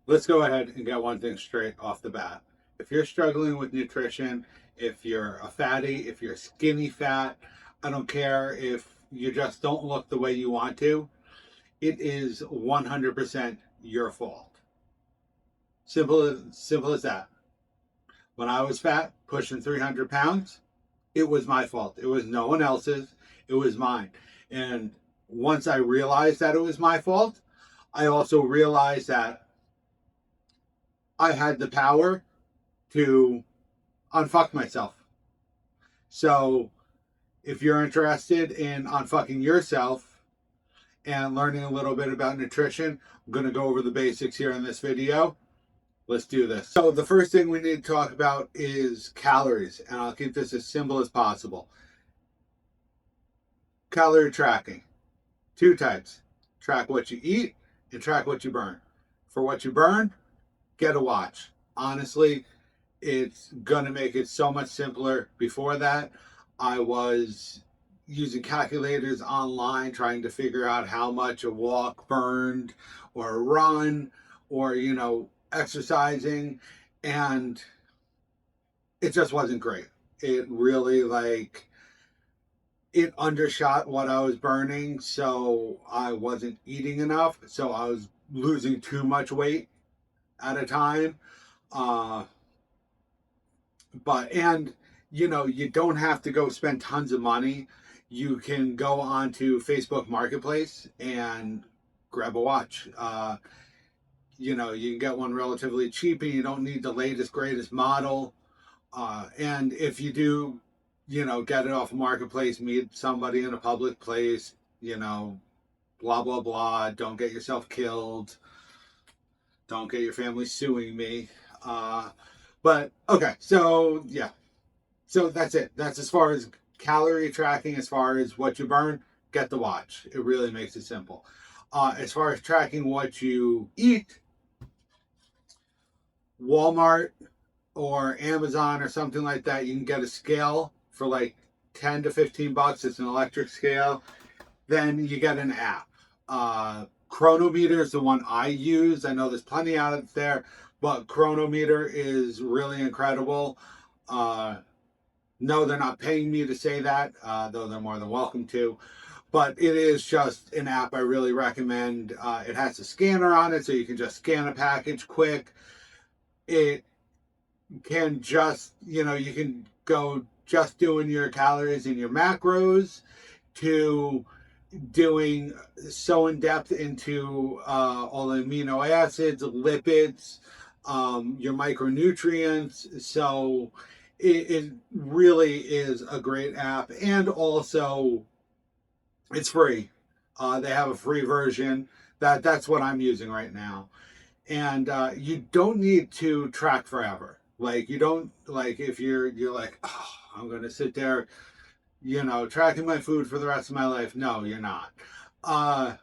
Let's go ahead and get one thing straight off the bat. If you're struggling with nutrition, if you're a fatty, if you're skinny fat, I don't care if you just don't look the way you want to, it is 100% your fault. Simple as that. When I was fat, pushing 300 pounds, it was my fault. It was no one else's. It was mine. And once I realized that it was my fault, I also realized that I had the power to unfuck myself. So if you're interested in unfucking yourself and learning a little bit about nutrition, I'm going to go over the basics here in this video. Let's do this. So the first thing we need to talk about is calories, and I'll keep this as simple as possible. Calorie tracking. Two types. Track what you eat and track what you burn. For what you burn, get a watch. Honestly, it's gonna make it so much simpler. Before that, I was using calculators online trying to figure out how much a walk burned or a run or exercising, and it just wasn't great. It really it undershot what I was burning, so I wasn't eating enough, so I was losing too much weight at a time. uh but and you don't have to go spend tons of money. You can go onto Facebook Marketplace and grab a watch. You can get one relatively cheap and you don't need the latest greatest model. And if you do get it off a marketplace, meet somebody in a public place, blah blah blah, don't get yourself killed, don't get your family suing me. But okay, so yeah, so that's it. That's as far as calorie tracking. As far as what you burn, get the watch. It really makes it simple. As far as tracking what you eat, Walmart or Amazon or something like that, you can get a scale for like 10 to 15 bucks. It's an electric scale. Then you get an app. Chronometer is the one I use. I know there's plenty out there, but Chronometer is really incredible. No, they're not paying me to say that, though they're more than welcome to. But it is just an app I really recommend. It has a scanner on it, so you can just scan a package quick. It can just, you can go just doing your calories and your macros to doing so in depth into all the amino acids, lipids, your micronutrients. So it really is a great app, and also it's free. They have a free version. That's what I'm using right now, and you don't need to track forever. Like you don't like if you're like, oh, I'm gonna sit there, tracking my food for the rest of my life. No, you're not. Uh,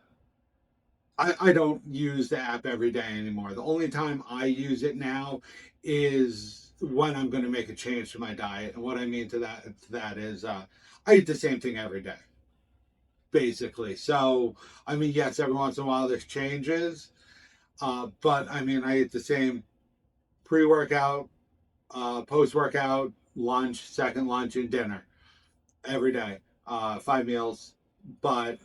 I don't use the app every day anymore. The only time I use it now is when I'm going to make a change to my diet. And what I mean to that is I eat the same thing every day, basically. So, I mean, yes, every once in a while there's changes, but I mean, I eat the same pre-workout, post-workout, lunch, second lunch, and dinner every day, 5 meals. But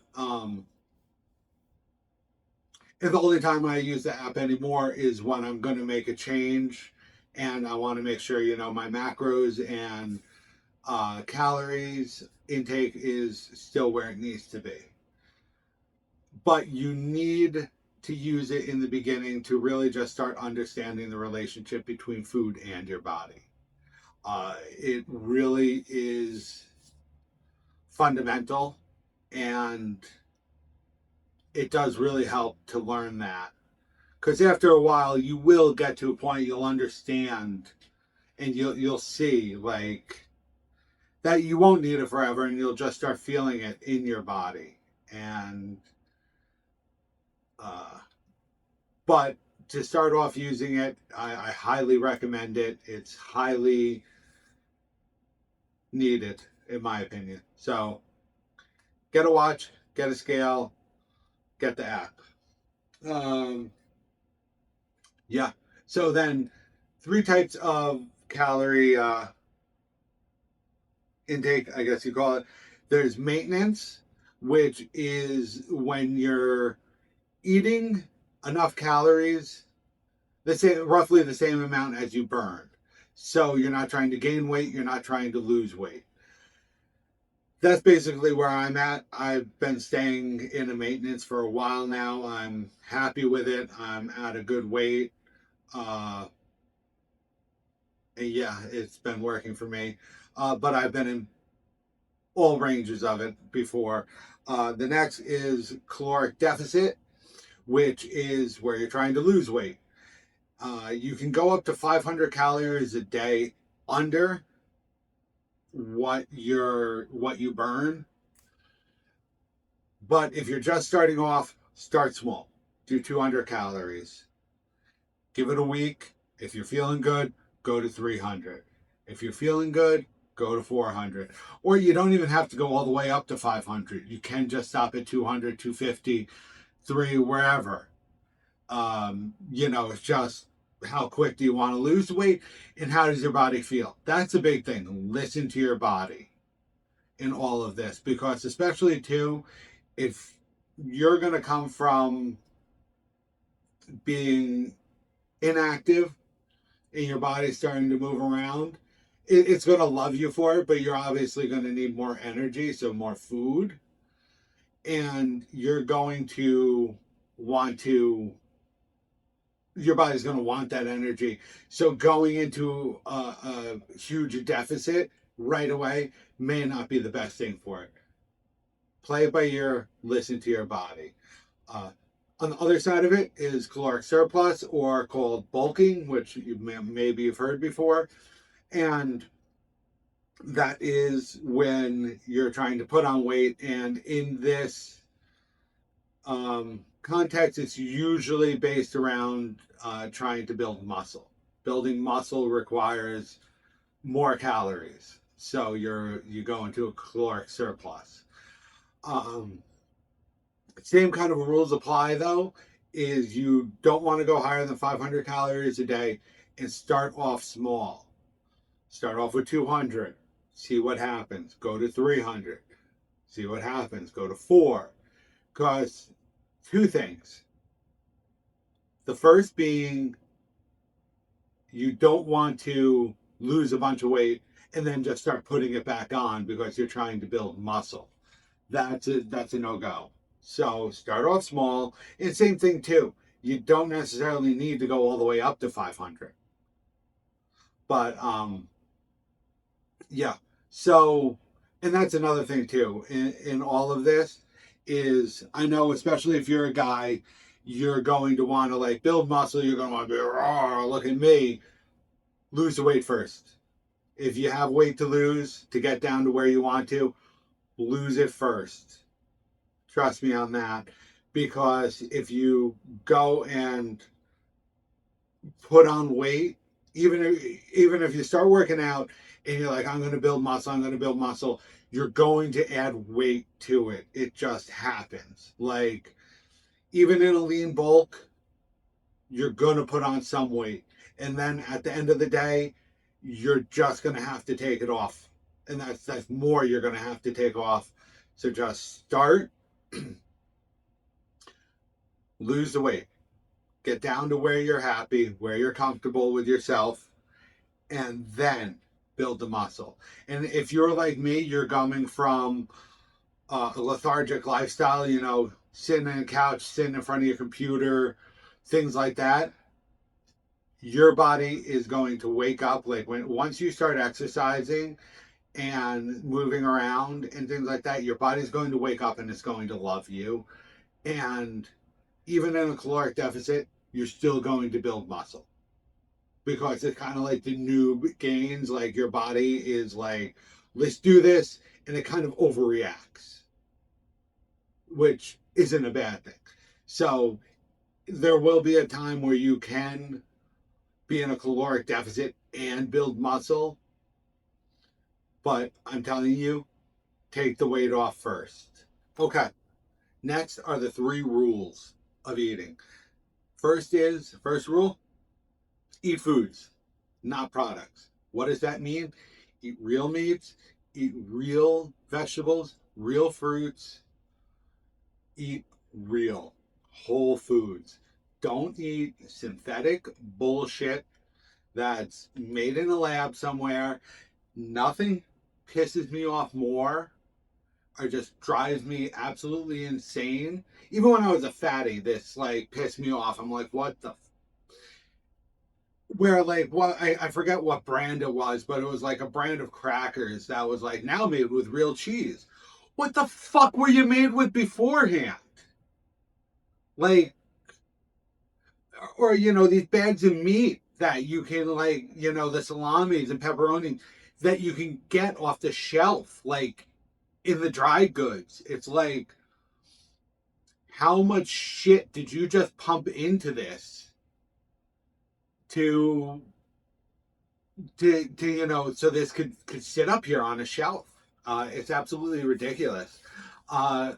and the only time I use the app anymore is when I'm going to make a change and I want to make sure, my macros and calories intake is still where it needs to be. But you need to use it in the beginning to really just start understanding the relationship between food and your body. It really is fundamental, and it does really help to learn that. Because after a while, you will get to a point you'll understand, and you'll see that you won't need it forever, and you'll just start feeling it in your body. And uh, but to start off using it, I highly recommend it. It's highly needed, in my opinion. So get a watch, get a scale, get the app. Um, Yeah. So then, three types of calorie intake, I guess you call it. There's maintenance, which is when you're eating enough calories, roughly the same amount as you burn. So you're not trying to gain weight, you're not trying to lose weight. That's basically where I'm at. I've been staying in a maintenance for a while now. I'm happy with it. I'm at a good weight. Uh, and yeah, it's been working for me. But I've been in all ranges of it before. The next is caloric deficit, which is where you're trying to lose weight. You can go up to 500 calories a day under what you burn. But if you're just starting off, start small. Do 200 calories. Give it a week. If you're feeling good, go to 300. If you're feeling good, go to 400. Or you don't even have to go all the way up to 500. You can just stop at 200, 250, 3, wherever. It's just how quick do you want to lose weight and how does your body feel? That's a big thing. Listen to your body in all of this, because especially too, if you're going to come from being inactive and your body's starting to move around, it's going to love you for it, but you're obviously going to need more energy, so more food, and you're going to want to your body's going to want that energy. So going into a huge deficit right away may not be the best thing for it. Play it by ear, listen to your body. Uh, on the other side of it is caloric surplus, or called bulking, which maybe you've heard before. And that is when you're trying to put on weight. And in this context, it's usually based around trying to build muscle. Building muscle requires more calories, so you go into a caloric surplus. Um, Same kind of rules apply though. Is you don't want to go higher than 500 calories a day, and start off small. Start off with 200. See what happens. Go to 300. See what happens. Go to 4. Because two things. The first being, you don't want to lose a bunch of weight and then just start putting it back on because you're trying to build muscle. That's a no-go. So start off small. And same thing too. You don't necessarily need to go all the way up to 500. But yeah. So, and that's another thing too in all of this is, I know, especially if you're a guy, you're going to want to like build muscle. You're going to want to be, oh, look at me. Lose the weight first. If you have weight to lose to get down to where you want to, lose it first. Trust me on that. Because if you go and put on weight, even if you start working out and you're like, I'm going to build muscle, I'm going to build muscle, you're going to add weight to it. It just happens. Like, even in a lean bulk, you're going to put on some weight. And then at the end of the day, you're just going to have to take it off. And that's more you're going to have to take off. So just start, lose the weight, get down to where you're happy, where you're comfortable with yourself, and then build the muscle. And if you're like me, you're coming from a lethargic lifestyle, sitting on a couch, sitting in front of your computer, things like that, your body is going to wake up. Like, once you start exercising and moving around and things like that, your body's going to wake up and it's going to love you. And even in a caloric deficit, you're still going to build muscle, because it's kind of like the noob gains. Like, your body is like, let's do this, and it kind of overreacts, which isn't a bad thing. So there will be a time where you can be in a caloric deficit and build muscle, but I'm telling you, take the weight off first. Okay, next are the 3 rules of eating. First rule, Eat foods, not products. What does that mean? Eat real meats, eat real vegetables, real fruits, eat real whole foods. Don't eat synthetic bullshit that's made in a lab somewhere. Nothing pisses me off more or just drives me absolutely insane. Even when I was a fatty, this like pissed me off. I'm like, what the where like what I forget what brand it was, but it was like a brand of crackers that was like now made with real cheese. What the fuck were you made with beforehand? Like, or these bags of meat that you can like, the salamis and pepperoni that you can get off the shelf, like in the dry goods. It's like, how much shit did you just pump into this to so this could sit up here on a shelf? It's absolutely ridiculous. Uh,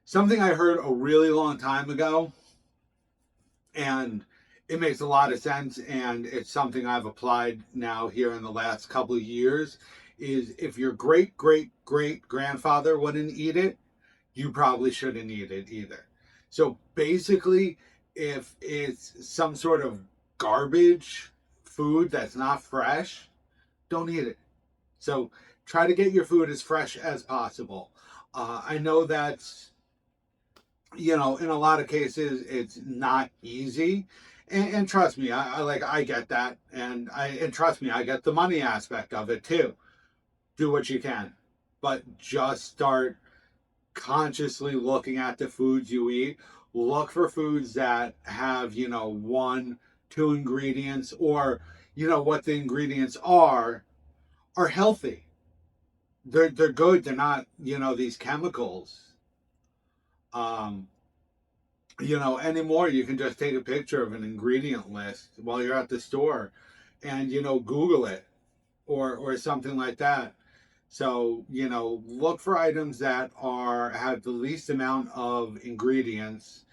Something I heard a really long time ago, and it makes a lot of sense, and it's something I've applied now here in the last couple of years, is if your great great great grandfather wouldn't eat it, you probably shouldn't eat it either. So basically, if it's some sort of garbage food that's not fresh, don't eat it. So try to get your food as fresh as possible. I know that's, in a lot of cases, it's not easy. And trust me, I get that. And trust me, I get the money aspect of it too. Do what you can. But just start consciously looking at the foods you eat. Look for foods that have, one, two ingredients, or, what the ingredients are healthy. They're good. They're not, these chemicals. Um, Anymore you can just take a picture of an ingredient list while you're at the store and, Google it or something like that. So, look for items that have the least amount of ingredients,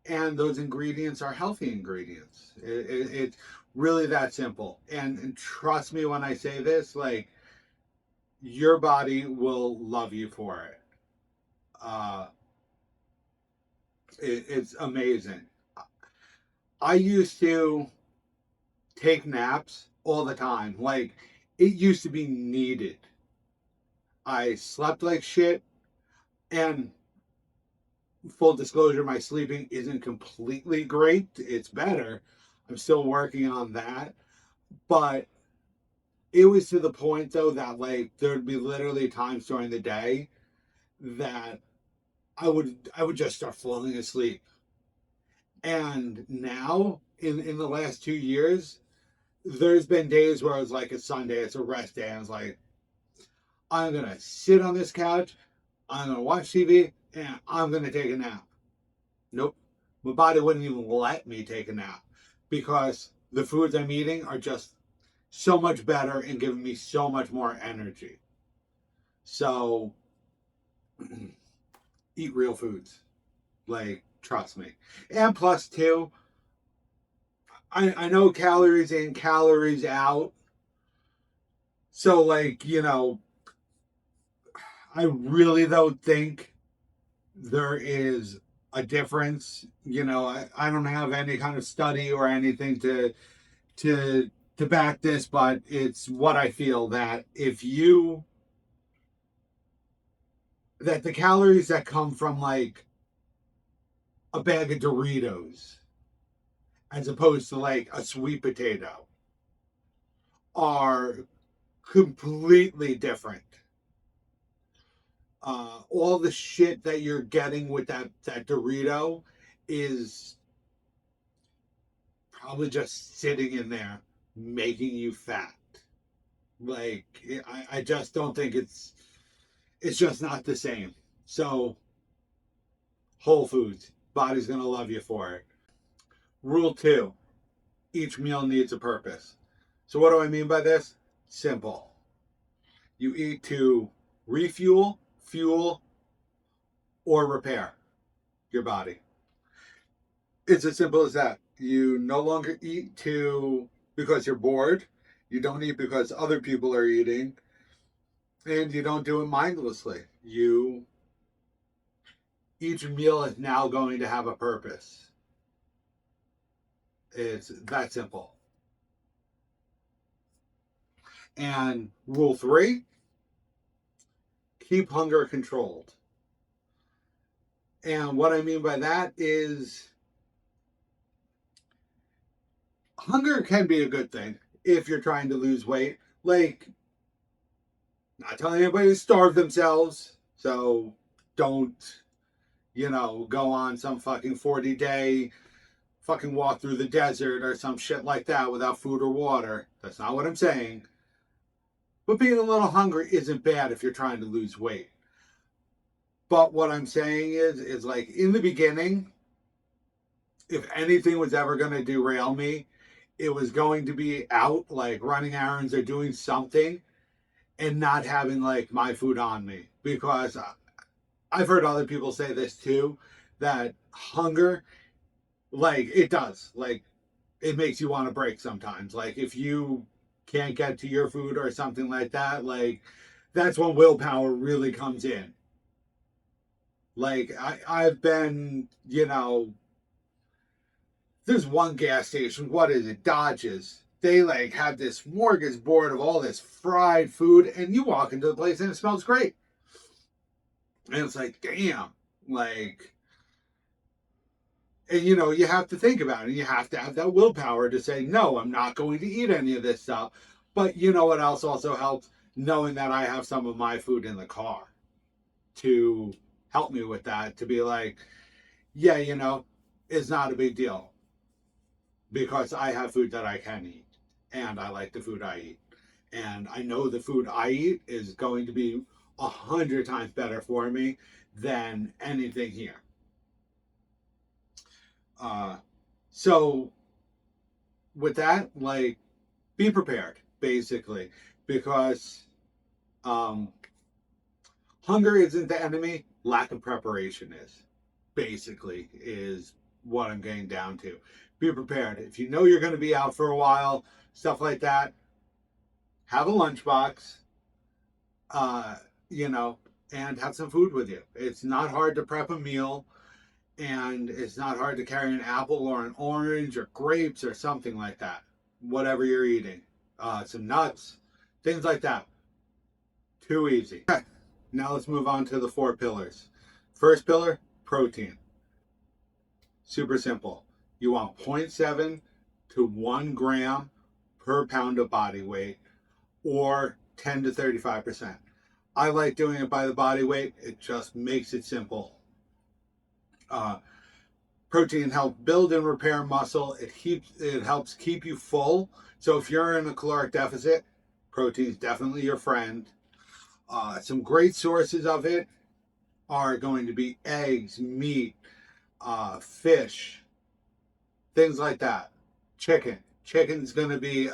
and those ingredients are healthy ingredients. It's really that simple. And trust me when I say this, like, your body will love you for it. Uh, it's amazing. I used to take naps all the time. Like, it used to be needed. I slept like shit, and full disclosure, my sleeping isn't completely great. It's better. I'm still working on that. But it was to the point though that like there'd be literally times during the day that I would just start falling asleep. And now in the last 2 years, there's been days where it's like a Sunday, it's a rest day, and it's like, I'm gonna sit on this couch, I'm gonna watch TV, and I'm gonna take a nap. Nope. My body wouldn't even let me take a nap because the foods I'm eating are just so much better and giving me so much more energy. So eat real foods. Like, trust me. And plus, too, I know calories in, calories out. So, like, I really don't think there is a difference. I don't have any kind of study or anything to to back this, but it's what I feel that if you that the calories that come from like a bag of Doritos as opposed to like a sweet potato are completely different. All the shit that you're getting with that Dorito is probably just sitting in there making you fat. Like, I just don't think it's just not the same. So whole foods, body's gonna love you for it. Rule 2: each meal needs a purpose. So what do I mean by this? Simple. You eat to refuel, fuel, or repair your body. It's as simple as that. You no longer eat to because you're bored. You don't eat because other people are eating. And you don't do it mindlessly. Each meal is now going to have a purpose. It's that simple. And rule 3, keep hunger controlled. And what I mean by that is hunger can be a good thing if you're trying to lose weight. Like, not telling anybody to starve themselves. So don't, go on some fucking 40-day fucking walk through the desert or some shit like that without food or water. That's not what I'm saying. But being a little hungry isn't bad if you're trying to lose weight. But what I'm saying is like in the beginning, if anything was ever going to derail me, it was going to be out like running errands or doing something and not having like my food on me. Because I've heard other people say this too, that hunger, like it does, like it makes you want to break sometimes. Like if you can't get to your food or something like that, like that's when willpower really comes in. Like I've been, there's one gas station, what is it, Dodge's. They like have this smorgasbord of all this fried food, and you walk into the place and it smells great. And it's like, damn, like, and you have to think about it. You have to have that willpower to say, no, I'm not going to eat any of this stuff. But you know what else also helps? Knowing that I have some of my food in the car to help me with that, to be like, yeah, it's not a big deal because I have food that I can eat and I like the food I eat. And I know the food I eat is going to be 100 times better for me than anything here. So with that, like, be prepared, basically, because um, hunger isn't the enemy. Lack of preparation basically, is what I'm getting down to. Be prepared. If you know you're going to be out for a while, stuff like that, have a lunchbox, uh, you know, and have some food with you. It's not hard to prep a meal, and it's not hard to carry an apple or an orange or grapes or something like that. Whatever you're eating, some nuts, things like that. Too easy. Okay, now let's move on to the 4 pillars. First pillar, protein. Super simple. You want 0.7 to 1 gram per pound of body weight, or 10 to 35%. I like doing it by the body weight. It just makes it simple. Protein helps build and repair muscle. It helps keep you full. So if you're in a caloric deficit, protein is definitely your friend. Some great sources of it are going to be eggs, meat, fish, things like that. Chicken. Chicken's going to be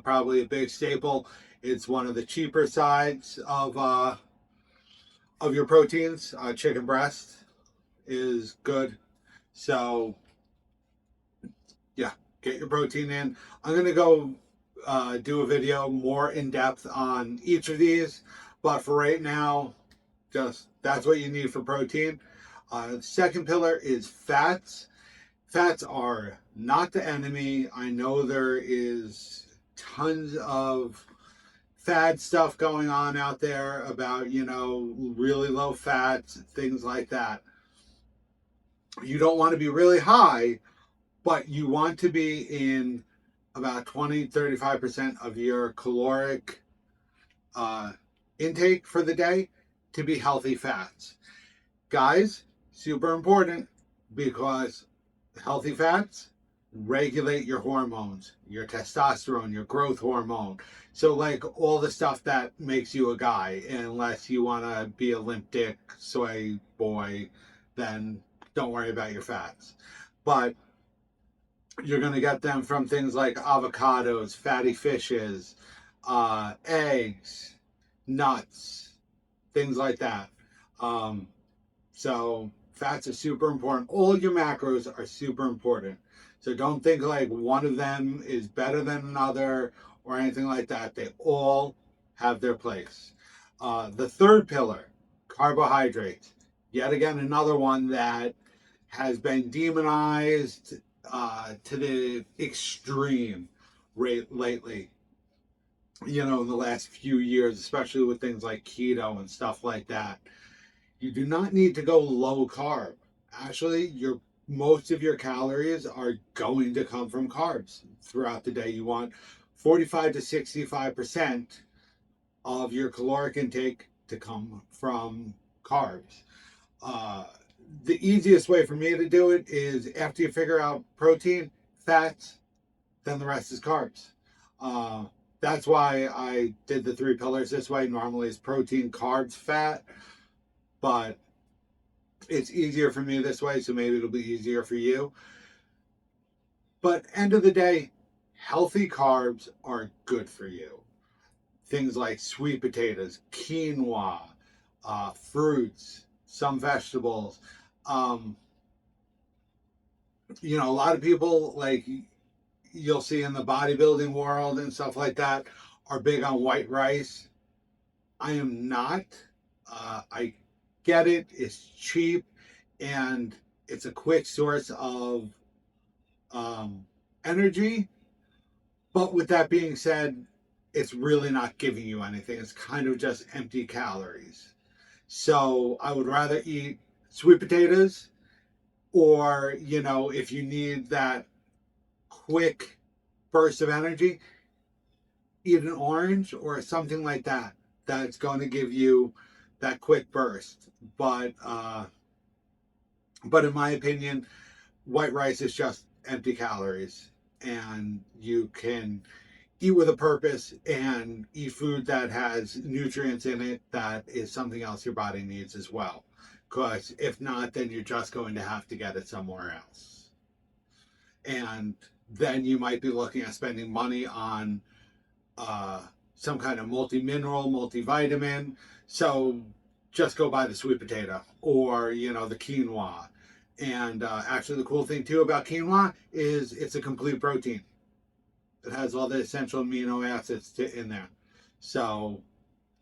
probably a big staple. It's one of the cheaper sides of your proteins. Chicken breast is good. So yeah, get your protein in. I'm going to go do a video more in depth on each of these, but for right now, just that's what you need for protein. Second pillar is fats. Fats are not the enemy. I know there is tons of fad stuff going on out there about, really low fats, things like that. You don't want to be really high, but you want to be in about 20-35% of your caloric intake for the day to be healthy fats. Guys, super important, because healthy fats regulate your hormones, your testosterone, your growth hormone. So like all the stuff that makes you a guy, unless you want to be a limp dick soy boy, then don't worry about your fats. But you're going to get them from things like avocados, fatty fishes, eggs, nuts, things like that. So fats are super important. All your macros are super important. So don't think like one of them is better than another or anything like that. They all have their place. The third pillar, carbohydrates. Yet again, another one that has been demonized to the extreme rate lately. You know, in the last few years, especially with things like keto and stuff like that. You do not need to go low carb. Actually, your most of your calories are going to come from carbs throughout the day. You want 45 to 65% of your caloric intake to come from carbs. Uh, the easiest way for me to do it is after you figure out protein, fats, then the rest is carbs. Uh, that's why I did the three pillars this way. Normally it's protein, carbs, fat, but it's easier for me this way, so maybe it'll be easier for you. But end of the day, healthy carbs are good for you. Things like sweet potatoes, quinoa, fruits, some vegetables. Um, you know, a lot of people, like you'll see in the bodybuilding world and stuff like that, are big on white rice. I am not. I get it. It's cheap and it's a quick source of um, energy. But with that being said, it's really not giving you anything. It's kind of just empty calories. So I would rather eat sweet potatoes, or, you know, if you need that quick burst of energy, eat an orange or something like that. That's going to give you that quick burst. But in my opinion, white rice is just empty calories, and you can eat with a purpose and eat food that has nutrients in it that is something else your body needs as well. Because if not, then you're just going to have to get it somewhere else. And then you might be looking at spending money on uh, some kind of multi-mineral, multivitamin. So just go buy the sweet potato or, you know, the quinoa. And actually, the cool thing too about quinoa is it's a complete protein. It has all the essential amino acids in there. So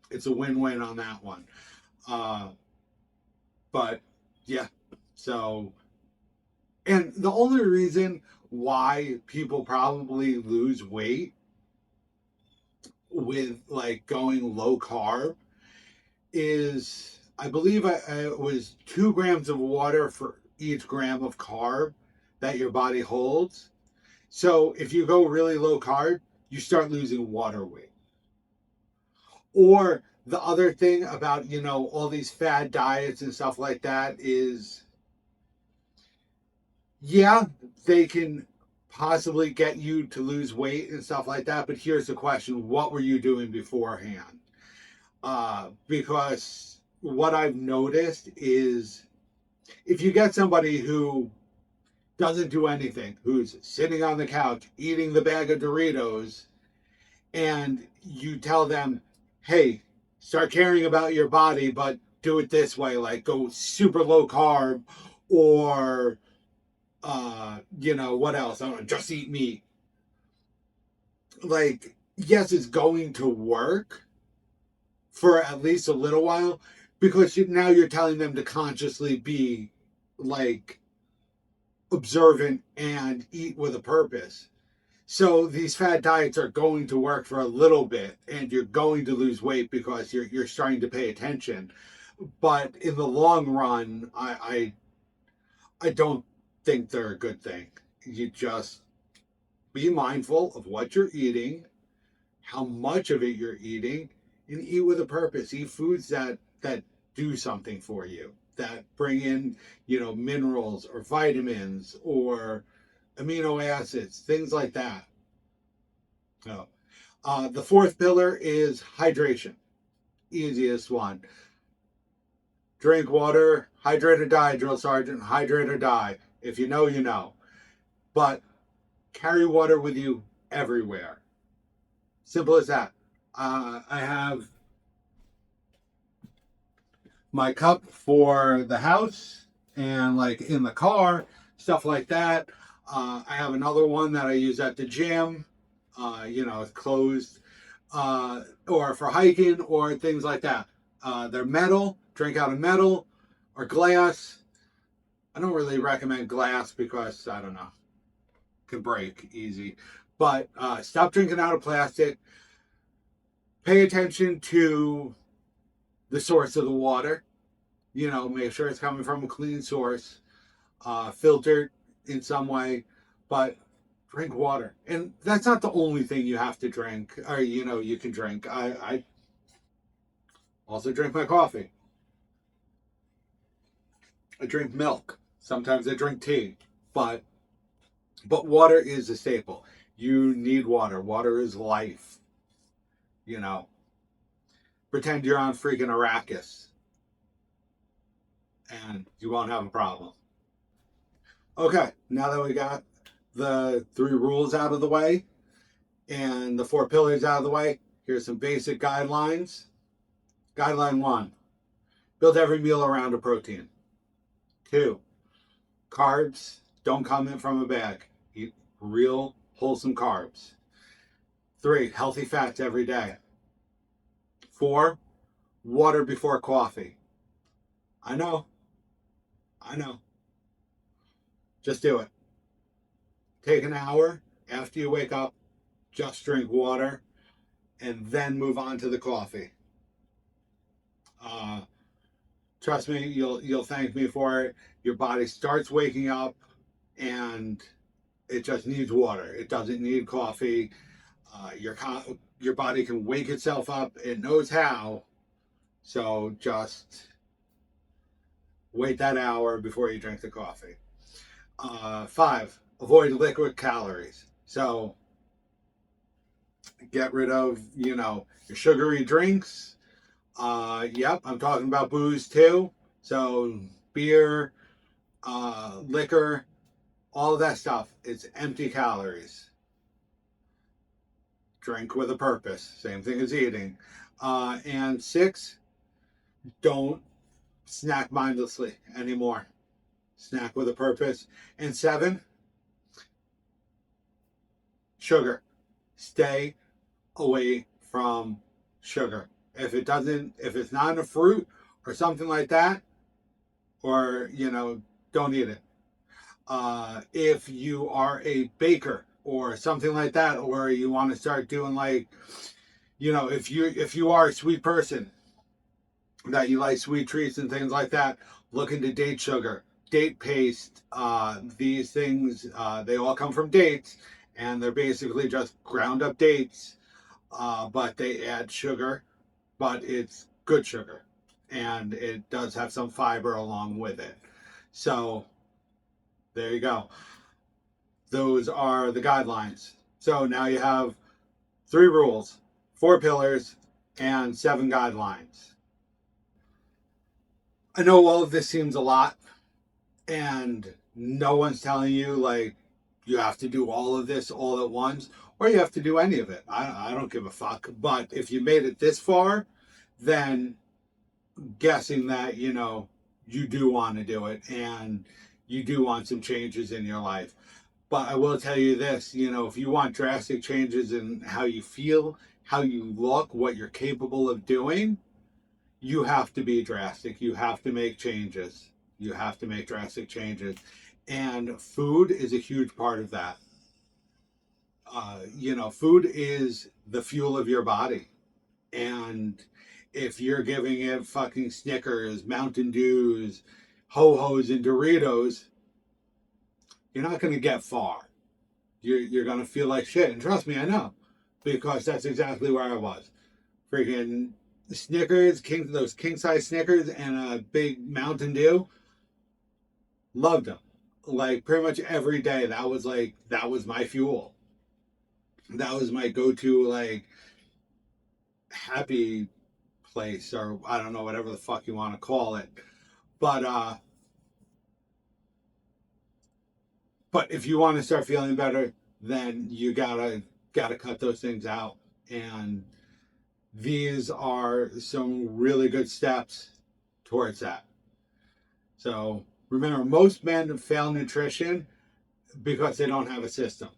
it's a win-win on that one. Uh, but yeah, so, and the only reason why people probably lose weight with like going low carb is, I believe it was 2 grams of water for each gram of carb that your body holds. So if you go really low carb, you start losing water weight. Or the other thing about, you know, all these fad diets and stuff like that is, yeah, they can possibly get you to lose weight and stuff like that. But here's the question: what were you doing beforehand? Because what I've noticed is if you get somebody who doesn't do anything, who's sitting on the couch eating the bag of Doritos, and you tell them, hey, start caring about your body, but do it this way, like go super low carb, or you know, what else? I don't know, just eat meat. Like, yes, it's going to work for at least a little while, because now you're telling them to consciously be like observant and eat with a purpose. So these fad diets are going to work for a little bit, and you're going to lose weight because you're starting to pay attention. But in the long run, I don't think they're a good thing. You just be mindful of what you're eating, how much of it you're eating, and eat with a purpose. Eat foods that do something for you, that bring in, you know, minerals or vitamins or amino acids, things like that. So, the fourth pillar is hydration. Easiest one. Drink water, hydrate or die, drill sergeant, hydrate or die. If you know, you know. But carry water with you everywhere. Simple as that. I have my cup for the house and like in the car, stuff like that. I have another one that I use at the gym. It's closed, or for hiking or things like that. They're metal. Drink out of metal or glass. I don't really recommend glass because I don't know, can break easy. But stop drinking out of plastic. Pay attention to the source of the water. Make sure it's coming from a clean source, filtered in some way. But drink water, and that's not the only thing you have to drink, or you can drink. I also drink my coffee. I drink milk. Sometimes I drink tea, but water is a staple. You need water. Water is life. You know, pretend you're on freaking Arrakis, and you won't have a problem. Okay, now that we got the 3 rules out of the way and the 4 pillars out of the way, here's some basic guidelines. Guideline 1: build every meal around a protein. 2: carbs don't come in from a bag. Eat real, wholesome carbs. 3: healthy fats every day. 4: water before coffee. I know. I know. Just do it. Take an hour after you wake up, just drink water, and then move on to the coffee. Uh, Trust me, you'll thank me for it. Your body starts waking up, and it just needs water. It doesn't need coffee. Your body can wake itself up. It knows how. So just wait that hour before you drink the coffee. 5: avoid liquid calories. So get rid of your sugary drinks. Yep, I'm talking about booze too. So beer, liquor, all of that stuff. It's empty calories. Drink with a purpose. Same thing as eating. And 6: don't snack mindlessly anymore. Snack with a purpose. And 7: sugar. Stay away from sugar. If it's not in a fruit or something like that, or don't eat it. If you are a baker or something like that, or you want to start doing like, if you are a sweet person that you like sweet treats and things like that, look into date sugar, date paste. These things, they all come from dates, and they're basically just ground up dates, but they add sugar, but it's good sugar, and it does have some fiber along with it. So there you go. Those are the guidelines. So now you have 3 rules, 4 pillars, and 7 guidelines. I know all of this seems a lot, and no one's telling you like you have to do all of this all at once, or you have to do any of it. I don't give a fuck. But if you made it this far, then guessing that you do want to do it, and you do want some changes in your life. But I will tell you this, if you want drastic changes in how you feel, how you look, what you're capable of doing, you have to be drastic. You have to make changes. You have to make drastic changes. And food is a huge part of that. Food is the fuel of your body. And if you're giving it fucking Snickers, Mountain Dews, Ho-Hos, and Doritos, you're not going to get far. You're going to feel like shit. And trust me, I know. Because that's exactly where I was. Freaking Snickers, those king-size Snickers, and a big Mountain Dew. Loved them. Like, pretty much every day, that was my fuel. That was my go-to, like, happy place, or I don't know, whatever the fuck you want to call it. But if you want to start feeling better, then you gotta cut those things out. And these are some really good steps towards that. So remember, most men fail nutrition because they don't have a system.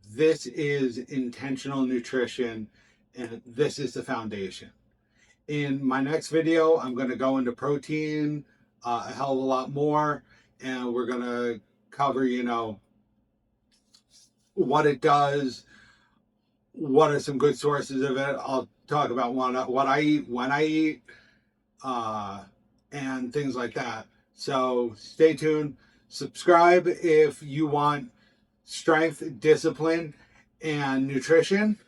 This is intentional nutrition, and this is the foundation. In my next video, I'm going to go into protein a hell of a lot more, and we're going to cover, what it does, what are some good sources of it. I'll talk about what I eat, when I eat, and things like that. So stay tuned. Subscribe if you want strength, discipline, and nutrition.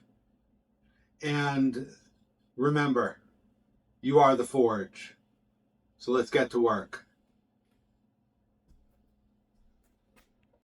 And remember, you are the forge. So let's get to work.